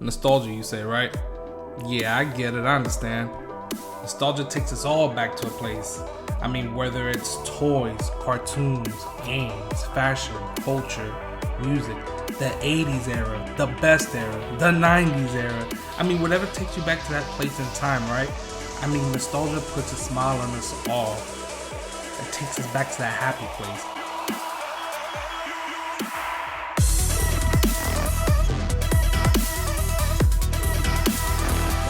Nostalgia, you say, right? Yeah, I get it, I understand. Nostalgia takes us all back to a place. I mean, whether it's toys, cartoons, games, fashion, culture, music, the 80s era, the best era, the 90s era. I mean, whatever takes you back to that place in time, right? I mean, nostalgia puts a smile on us all. It takes us back to that happy place.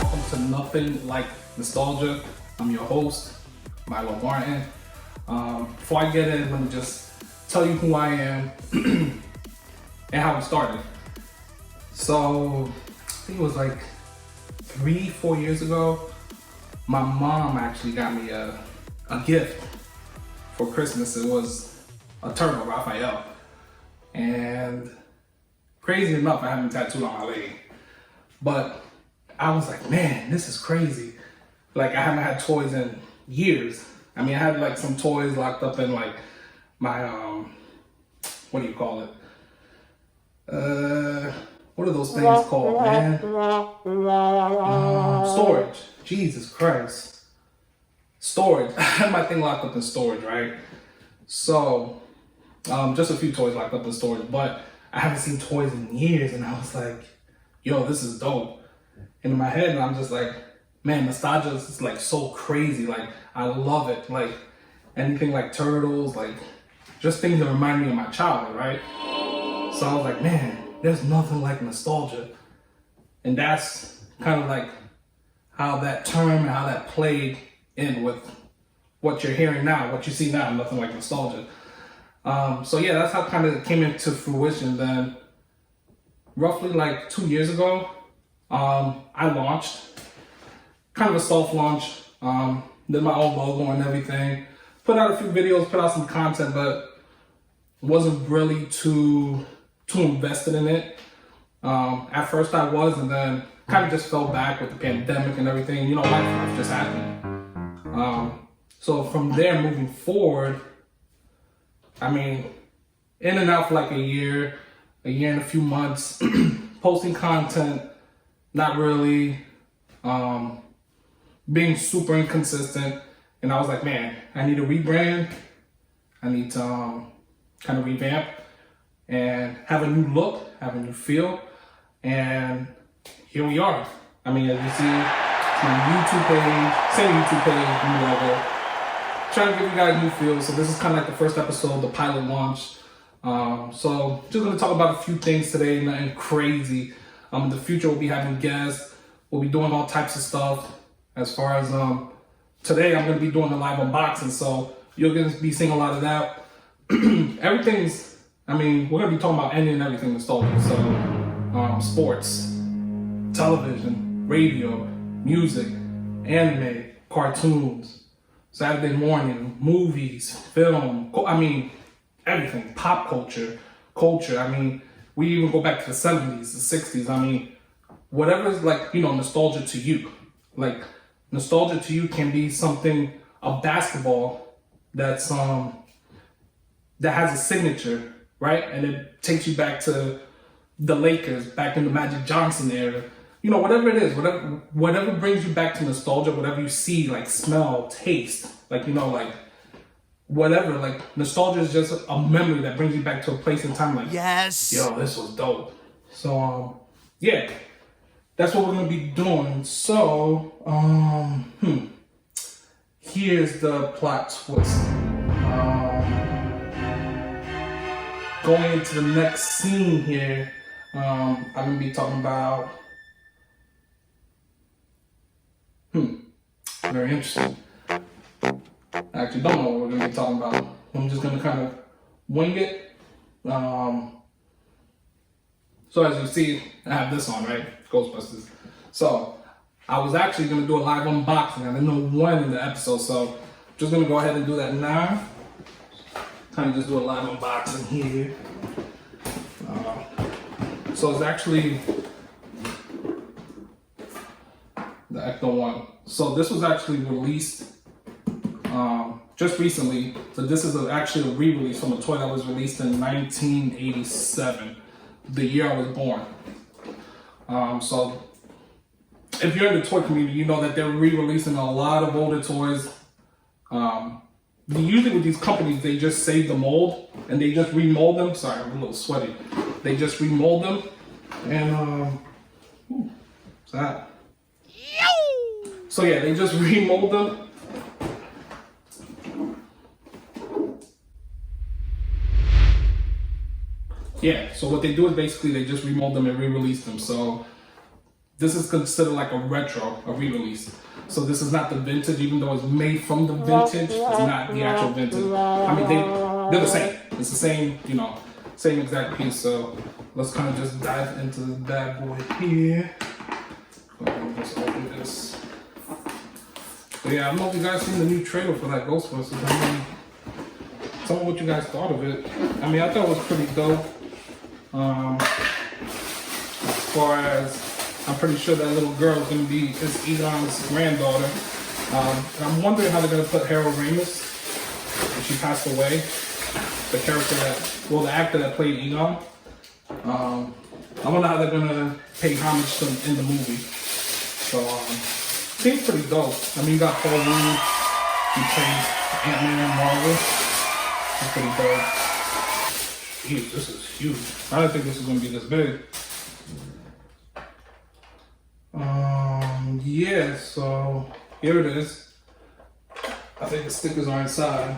Welcome to Nothing Like Nostalgia. I'm your host, Milo Martin. Before I get in, let me just tell you who I am and how it started. So, I think it was like 3-4 years ago, my mom actually got me a gift for Christmas. It was a turtle, Raphael. And crazy enough, I haven't tattooed on my leg. But I was like, man, this is crazy. Like, I haven't had toys in years. I mean, I had like some toys locked up in like my, what do you call it? What are those things called, man? Storage. Jesus Christ. Storage. I had my thing locked up in storage, right? So, just a few toys locked up in storage, but I haven't seen toys in years, and I was like, yo, this is dope. And in my head, I'm just like, man, nostalgia is like so crazy. Like, I love it. Like, anything like turtles, like, just things that remind me of my childhood, right? So I was like, man, there's nothing like nostalgia. And that's kind of like how that term and how that played in with what you're hearing now, what you see now, nothing like nostalgia. So yeah, that's how kind of it came into fruition. Then roughly like 2 years ago, I launched kind of a soft launch, did my own logo and everything, put out a few videos, put out some content, but wasn't really too invested in it. At first I was, and then kind of just fell back with the pandemic and everything. You know, life just happened. So from there moving forward, I mean, in and out for like a year and a few months, posting content, not really, being super inconsistent. And I was like, man, I need to rebrand. I need to kind of revamp and have a new look, have a new feel. And here we are. I mean, as you see, my YouTube page, same YouTube page, new logo. Trying to give you guys a new feel. So this is kind of like the first episode, the pilot launch. So just gonna talk about a few things today, nothing crazy. In the future, we'll be having guests. We'll be doing all types of stuff. As far as today, I'm gonna be doing a live unboxing. So you're gonna be seeing a lot of that. Everything's, I mean, we're gonna be talking about any and everything nostalgic. So sports, television, radio, music, anime, cartoons, Saturday morning, movies, film, I mean, everything, pop culture. I mean, we even go back to the 70s, the 60s. I mean, whatever is like, you know, nostalgia to you. Like, nostalgia to you can be something, a basketball that's, that has a signature, right? And it takes you back to the Lakers, back in the Magic Johnson era. You know, whatever it is, whatever brings you back to nostalgia, whatever you see, like smell, taste, like, you know, like whatever, like nostalgia is just a memory that brings you back to a place in time. Like, yes, yo, this was dope. So, yeah, that's what we're gonna be doing. So, here's the plot twist. Going into the next scene here, I'm gonna be talking about, very interesting. I actually don't know what we're gonna be talking about. I'm just gonna kind of wing it. So as you see, I have this on, right? Ghostbusters. So I was actually gonna do a live unboxing. I didn't know when in the episode, so I'm just gonna go ahead and do that now. Kind of just do a live unboxing here. So it's actually the Ecto One. So this was actually released just recently. So this is actually a re-release from a toy that was released in 1987, the year I was born. So if you're in the toy community, you know that they're re-releasing a lot of older toys. Usually with these companies, they just save the mold and they just remold them. Sorry, I'm a little sweaty. They just remold them and what's that? So yeah, they just remold them. Yeah, so what they do is basically they just remold them and re-release them. So this is considered like a retro, a re-release. So this is not the vintage, even though it's made from the vintage, it's not the actual vintage. I mean, they're the same. It's the same, you know, same exact piece. So let's kind of just dive into the bad boy here. Just open this. But yeah, I don't know if you guys seen the new trailer for that Ghostbusters. I mean, tell me what you guys thought of it. I mean, I thought it was pretty dope. As far as, I'm pretty sure that little girl is going to be Egon's granddaughter. And I'm wondering how they're going to put Harold Ramis, when she passed away. The character the actor that played Egon. I wonder how they're going to pay homage to him in the movie. So, seems pretty dope. I mean, you got Paul Rudd, he played Ant-Man and Marvel. That's pretty dope. Jeez, this is huge. I didn't think this was going to be this big. Yeah, so here it is. I think the stickers are inside.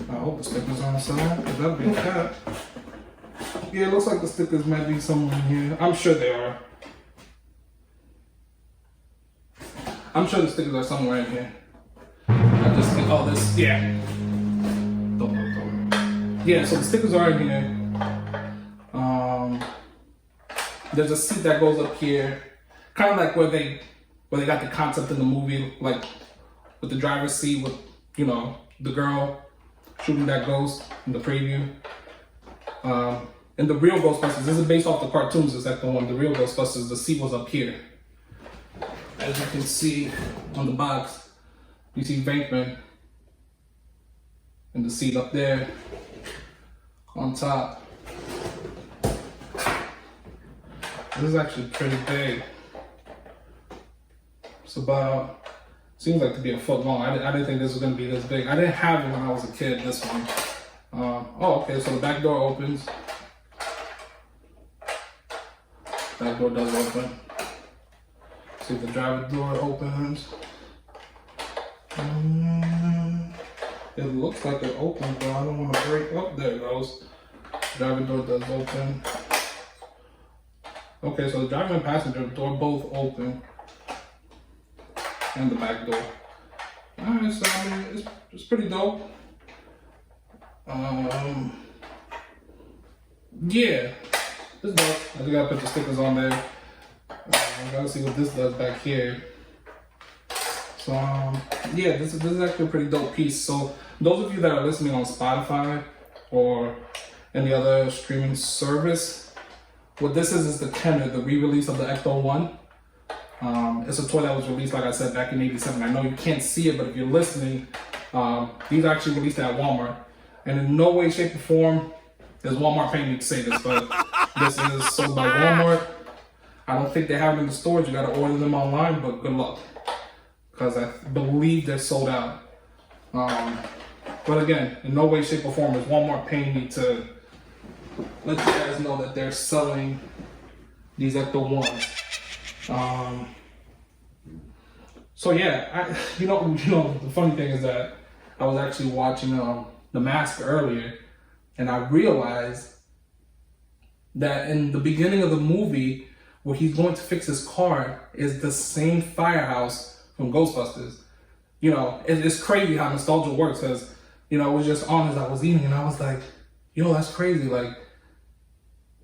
I hope the stickers are inside, because that'd be a cat. Yeah, it looks like the stickers might be somewhere in here. I'm sure they are. I'm sure the stickers are somewhere in here. I just think, oh, this, yeah. Don't. Yeah, so the stickers are in here. There's a seat that goes up here, kind of like where they got the concept in the movie, like with the driver's seat with, you know, the girl shooting that ghost in the preview. And the real Ghostbusters, this is based off the cartoons, is that the one, the real Ghostbusters, the seat was up here. As you can see on the box, you see Venkman and the seat up there on top. This is actually pretty big. It's about, seems like to be a foot long. I didn't think this was going to be this big. I didn't have it when I was a kid, this one. Oh, okay, so the back door opens. Back door does open. See, the driver door opens. It looks like it opens, but I don't want to break up. There it goes. Driver door does open. Okay, so the driver and passenger door both open. And the back door. Alright, so I mean, it's pretty dope. Yeah, it's dope. I just gotta put the stickers on there. I gotta see what this does back here. So, yeah, this is actually a pretty dope piece. So, those of you that are listening on Spotify or any other streaming service, what this is the Kenner, the re-release of the Ecto-1. It's a toy that was released, like I said, back in '87. I know you can't see it, but if you're listening, these are actually released at Walmart. And in no way, shape, or form is Walmart paying me to say this, but this is sold by Walmart. I don't think they have them in the stores. You gotta order them online, but good luck. Because I believe they're sold out. But again, in no way, shape, or form is Walmart paying me to let you guys know that they're selling these Ecto-1s. So yeah, you know, the funny thing is that I was actually watching The Mask earlier, and I realized that in the beginning of the movie, where he's going to fix his car, is the same firehouse from Ghostbusters. You know, it's crazy how nostalgia works, because, you know, it was just on as I was eating, and I was like, yo, that's crazy. Like,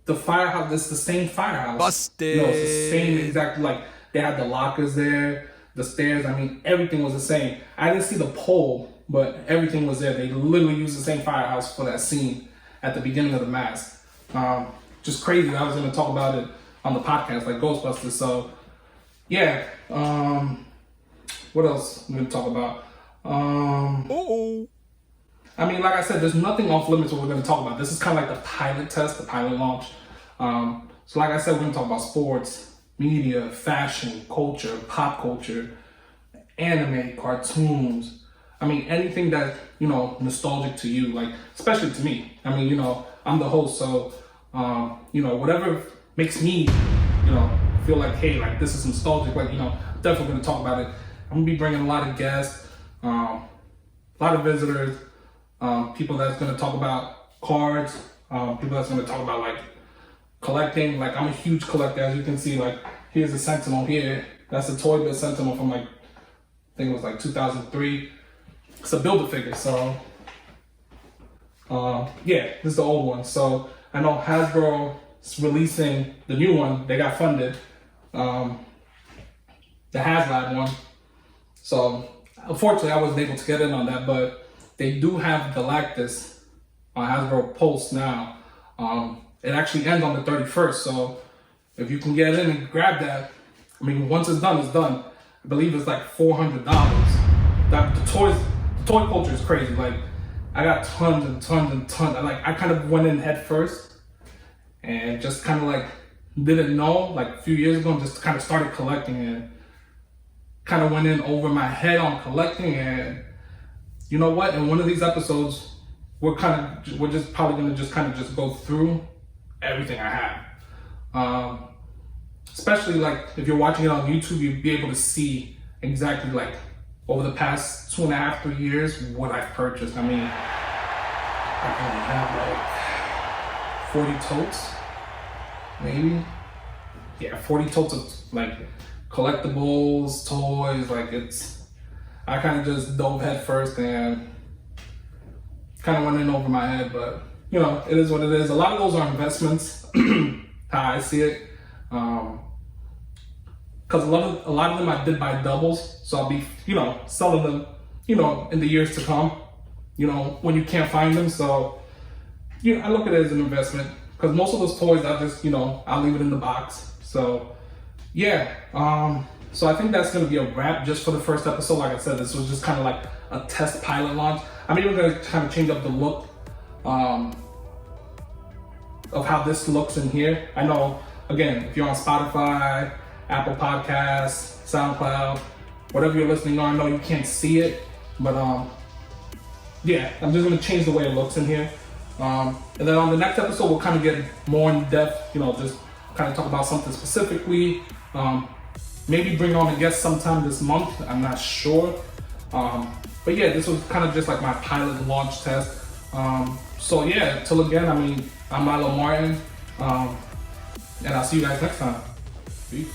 the firehouse, it's the same firehouse. Busted. You know, it's the same exact, like, they had the lockers there, the stairs, I mean, everything was the same. I didn't see the pole, but everything was there. They literally used the same firehouse for that scene at the beginning of The Mask. Just crazy. I was going to talk about it on the podcast, like Ghostbusters. So, yeah. What else I'm going to talk about? I mean, like I said, there's nothing off limits what we're going to talk about. This is kind of like the pilot test, the pilot launch. So like I said, we're gonna talk about sports, media, fashion, culture, pop culture, anime, cartoons. I mean, anything that, nostalgic to you, like, especially to me. I mean, I'm the host, so, whatever makes me, feel like, hey, like, this is nostalgic, like, definitely gonna talk about it. I'm gonna be bringing a lot of guests, a lot of visitors, people that's gonna talk about cards, people that's gonna talk about, like, collecting. Like, I'm a huge collector, as you can see. Like, here's a Sentinel here. That's a Toy Biz Sentinel from, like, I think it was like 2003. It's a Build-A-Figure, so yeah, this is the old one. So I know Hasbro is releasing the new one. They got funded, the HasLab one. So unfortunately, I wasn't able to get in on that, but they do have Galactus on Hasbro Pulse now. It actually ends on the 31st, so if you can get in and grab that, I mean, once it's done, it's done. I believe it's like $400. The toy culture is crazy. Like, I got tons and tons and tons. I kind of went in head first and just kind of like didn't know, like a few years ago, and just kind of started collecting and kind of went in over my head on collecting. And you know what? In one of these episodes, we're just probably gonna just go through everything I have. Especially like if you're watching it on YouTube, you'll be able to see exactly like over the past 2.5, 3 years what I've purchased. I mean, I probably have like 40 totes, maybe. Yeah, 40 totes of like collectibles, toys. Like, I kind of just dove head first and kind of went in over my head, but it is what it is. A lot of those are investments, how I see it. Because a lot of them I did buy doubles, so I'll be, selling them, in the years to come, when you can't find them. So, I look at it as an investment, because most of those toys, I just, I'll leave it in the box. So, yeah. So I think that's going to be a wrap just for the first episode. Like I said, this was just kind of like a test pilot launch. I'm even going to kind of change up the look of how this looks in here. I know, again, if you're on Spotify, Apple Podcasts, SoundCloud, whatever you're listening on, I know you can't see it, but yeah, I'm just gonna change the way it looks in here. And then on the next episode, we'll kind of get more in depth, just kind of talk about something specifically. Maybe bring on a guest sometime this month, I'm not sure. But yeah, this was kind of just like my pilot launch test. So yeah, till again, I mean, I'm Milo Martin, and I'll see you guys next time. Peace.